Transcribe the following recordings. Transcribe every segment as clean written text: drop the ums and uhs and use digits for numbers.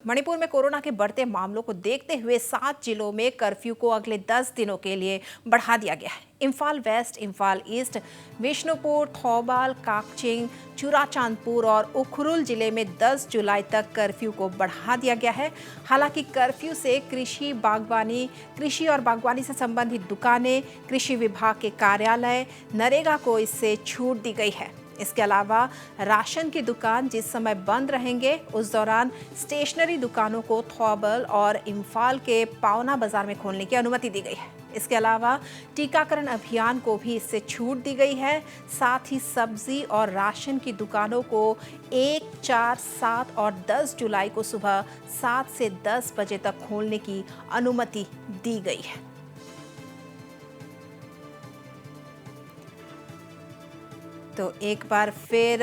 मणिपुर में कोरोना के बढ़ते मामलों को देखते हुए 7 जिलों में कर्फ्यू को अगले 10 दिनों के लिए बढ़ा दिया गया है। इम्फाल वेस्ट, इम्फाल ईस्ट, बिष्णुपुर, थौबाल, काकचिंग, चुराचांदपुर और उखरुल जिले में 10 जुलाई तक कर्फ्यू को बढ़ा दिया गया है। हालांकि कर्फ्यू से कृषि और बागवानी से संबंधित दुकानें, कृषि विभाग के कार्यालय, नरेगा को इससे छूट दी गई है। इसके अलावा राशन की दुकान जिस समय बंद रहेंगे उस दौरान स्टेशनरी दुकानों को थौबल और इम्फाल के पावना बाजार में खोलने की अनुमति दी गई है। इसके अलावा टीकाकरण अभियान को भी इससे छूट दी गई है। साथ ही सब्जी और राशन की दुकानों को 1, 4, 7 और 10 जुलाई को सुबह 7 से 10 बजे तक खोलने की अनुमति दी गई है। तो एक बार फिर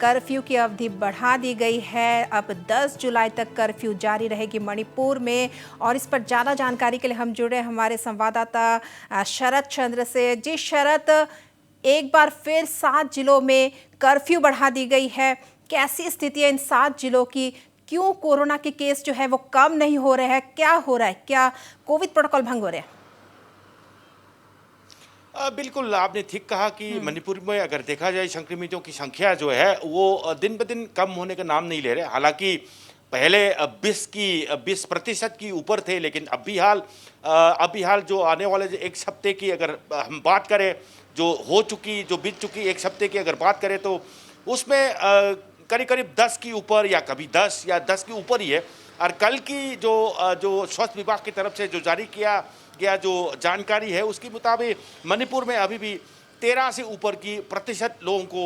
कर्फ्यू की अवधि बढ़ा दी गई है। अब 10 जुलाई तक कर्फ्यू जारी रहेगी मणिपुर में। और इस पर ज़्यादा जानकारी के लिए हम जुड़े हमारे संवाददाता शरद चंद्र से। जी शरद, एक बार फिर 7 जिलों में कर्फ्यू बढ़ा दी गई है। कैसी स्थिति है इन 7 जिलों की? क्यों कोरोना के केस जो है वो कम नहीं हो रहे हैं? क्या हो रहा है? क्या कोविड प्रोटोकॉल भंग हो रहे हैं? बिल्कुल आपने ठीक कहा कि मणिपुर में अगर देखा जाए संक्रमितों की संख्या जो है वो दिन ब दिन कम होने का नाम नहीं ले रहे। हालांकि पहले 20% की ऊपर थे, लेकिन अभी हाल जो आने वाले एक हफ्ते की अगर हम बात करें, जो बीत चुकी एक हफ्ते की अगर बात करें तो उसमें करीब करीब 10 की ऊपर या कभी 10 या 10 के ऊपर ही है। और कल की जो स्वास्थ्य विभाग की तरफ से जो जारी किया गया जो जानकारी है उसके मुताबिक मणिपुर में अभी भी 13 से ऊपर की प्रतिशत लोगों को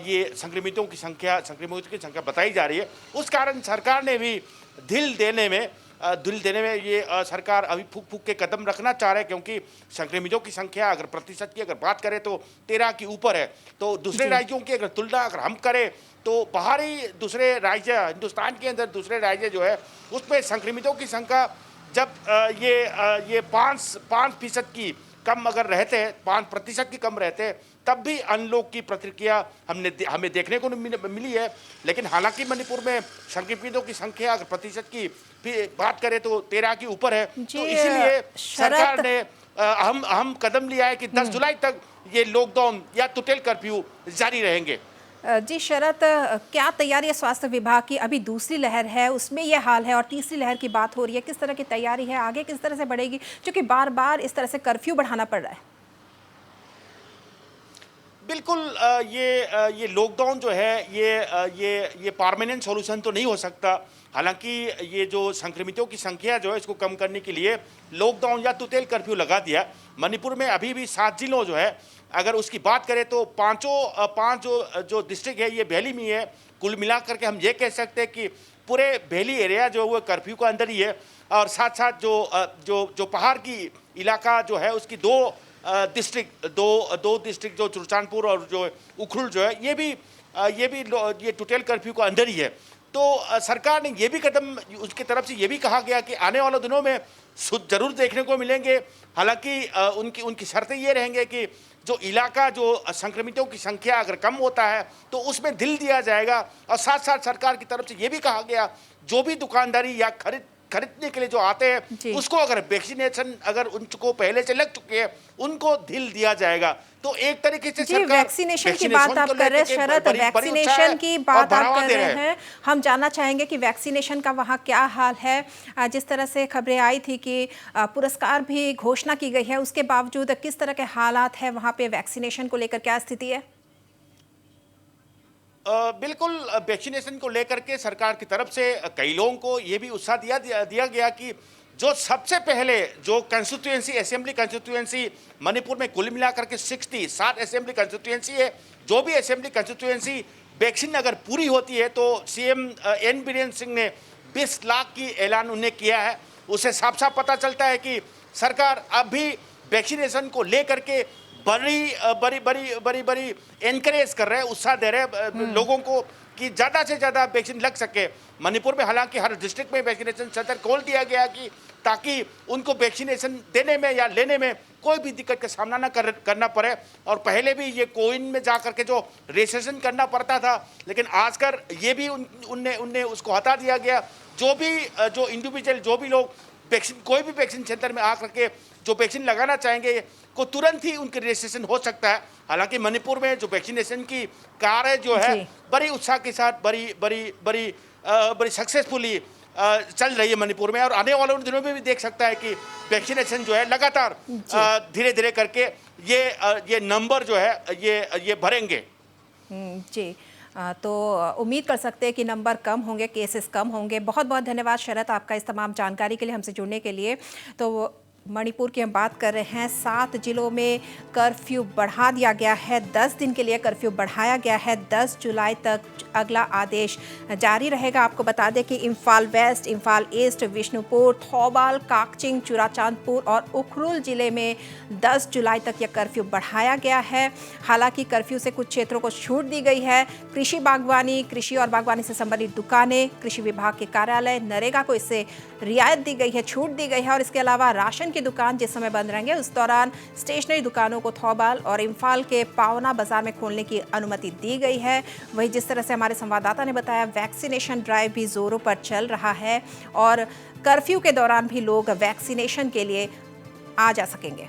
ये संक्रमितों की संख्या बताई जा रही है। उस कारण सरकार ने भी ढील देने में ये सरकार अभी फूक के कदम रखना चाह रहे हैं, क्योंकि संक्रमितों की संख्या अगर प्रतिशत की अगर बात करें तो 13 के ऊपर है। तो दूसरे राज्यों की अगर तुलना अगर हम करें तो बाहरी दूसरे राज्य, हिंदुस्तान के अंदर दूसरे राज्य जो है उसमें संक्रमितों की संख्या जब ये 5% की कम अगर रहते हैं, 5% की कम रहते हैं, तब भी अनलॉक की प्रतिक्रिया हमें देखने को मिली है। लेकिन हालांकि मणिपुर में संक्रमितों की संख्या अगर प्रतिशत की भी बात करें तो 13 के ऊपर है। तो इसीलिए सरकार ने अहम कदम लिया है कि 10 जुलाई तक ये लॉकडाउन या टोटल कर्फ्यू जारी रहेंगे। जी शरद, क्या तैयारी है स्वास्थ्य विभाग की? अभी दूसरी लहर है उसमें यह हाल है और तीसरी लहर की बात हो रही है। किस तरह की तैयारी है? आगे किस तरह से बढ़ेगी, क्योंकि बार बार इस तरह से कर्फ्यू बढ़ाना पड़ रहा है? बिल्कुल ये लॉकडाउन जो है ये परमानेंट सॉल्यूशन तो नहीं हो सकता। हालांकि ये जो संक्रमितों की संख्या जो है इसको कम करने के लिए लॉकडाउन या टोटल कर्फ्यू लगा दिया। मणिपुर में अभी भी 7 जिलों जो है अगर उसकी बात करें तो पांच जो डिस्ट्रिक्ट है ये वैली में है। कुल मिलाकर के हम ये कह सकते हैं कि पूरे वैली एरिया जो है वो कर्फ्यू का अंदर ही है। और साथ साथ जो पहाड़ की इलाका जो है उसकी दो डिस्ट्रिक्ट जो चुरचानपुर और जो उखरुल जो है ये टोटल कर्फ्यू का अंदर ही है। तो सरकार ने ये भी कदम उसकी तरफ से ये भी कहा गया कि आने वाले दिनों में जरूर देखने को मिलेंगे। हालांकि उनकी शर्तें ये रहेंगे कि जो इलाका जो संक्रमितों की संख्या अगर कम होता है तो उसमें ढील दिया जाएगा। और साथ साथ सरकार की तरफ से ये भी कहा गया जो भी दुकानदारी या खरीदने के लिए जो आते हैं उसको अगर वैक्सीनेशन अगर उनको पहले से लग चुके हैं उनको ढील दिया जाएगा। तो एक तरीके से सरकार वैक्सीनेशन की बात आप कर रहे हैं शरद, वैक्सीनेशन की बात आप कर रहे हैं। हम जानना चाहेंगे कि वैक्सीनेशन का वहाँ क्या हाल है। जिस तरह से खबरें आई थी कि पुरस्कार भी घोषणा की गई है, उसके बावजूद किस तरह के हालात है वहाँ पे? वैक्सीनेशन को लेकर क्या स्थिति है? बिल्कुल वैक्सीनेशन को लेकर के सरकार की तरफ से कई लोगों को ये भी उत्साह दिया गया कि जो सबसे पहले जो असेंबली कंस्टिट्यूएंसी मणिपुर में कुल मिलाकर के 67 असेंबली कंस्टिट्यूएंसी है, जो भी असेंबली कंस्टिट्यूएंसी वैक्सीन अगर पूरी होती है तो सीएम एन बीरेन सिंह ने 20 लाख की ऐलान उन्हें किया है। उससे साफ साफ पता चलता है कि सरकार अभी वैक्सीनेशन को लेकर के बड़ी एनकरेज कर रहे हैं, उत्साह दे रहे हैं लोगों को कि ज़्यादा से ज़्यादा वैक्सीन लग सके। मणिपुर में हालांकि हर डिस्ट्रिक्ट में वैक्सीनेशन सेंटर खोल दिया गया कि ताकि उनको वैक्सीनेशन देने में या लेने में कोई भी दिक्कत का सामना ना करना पड़े। और पहले भी ये कोविन में जा करके जो रजिस्ट्रेशन करना पड़ता था, लेकिन आजकल ये भी उनने उसको हटा दिया गया। जो इंडिविजुअल जो भी लोग वैक्सीन कोई भी वैक्सीन सेंटर में आ करके जो वैक्सीन लगाना चाहेंगे को तुरंत ही उनके रजिस्ट्रेशन हो सकता है। हालांकि मणिपुर में जो वैक्सीनेशन की कार्य जो है बड़ी उत्साह के साथ बड़ी सक्सेसफुली चल रही है मणिपुर में, और आने वाले उन दिनों में भी देख सकता है कि वैक्सीनेशन जो है लगातार धीरे धीरे करके ये नंबर जो है ये भरेंगे। जी, तो उम्मीद कर सकते हैं कि नंबर कम होंगे, केसेस कम होंगे। बहुत बहुत धन्यवाद शरद आपका इस तमाम जानकारी के लिए, हमसे जुड़ने के लिए। तो मणिपुर की हम बात कर रहे हैं। 7 जिलों में कर्फ्यू बढ़ा दिया गया है, 10 दिन के लिए कर्फ्यू बढ़ाया गया है। 10 जुलाई तक अगला आदेश जारी रहेगा। आपको बता दें कि इम्फाल वेस्ट, इम्फाल ईस्ट, विष्णुपुर, थौबाल, काकचिंग, चुराचांदपुर और उखरुल जिले में 10 जुलाई तक यह कर्फ्यू बढ़ाया गया है। हालांकि कर्फ्यू से कुछ क्षेत्रों को छूट दी गई है। कृषि और बागवानी से संबंधित दुकानें, कृषि विभाग के कार्यालय, नरेगा को इससे रियायत दी गई है, छूट दी गई है। और इसके अलावा राशन की दुकान जिस समय बंद रहेंगे, उस दौरान स्टेशनरी दुकानों को थौबाल और इम्फाल के पावना बाजार में खोलने की अनुमति दी गई है। वहीं जिस तरह से हमारे संवाददाता ने बताया, वैक्सीनेशन ड्राइव भी जोरों पर चल रहा है और कर्फ्यू के दौरान भी लोग वैक्सीनेशन के लिए आ जा सकेंगे।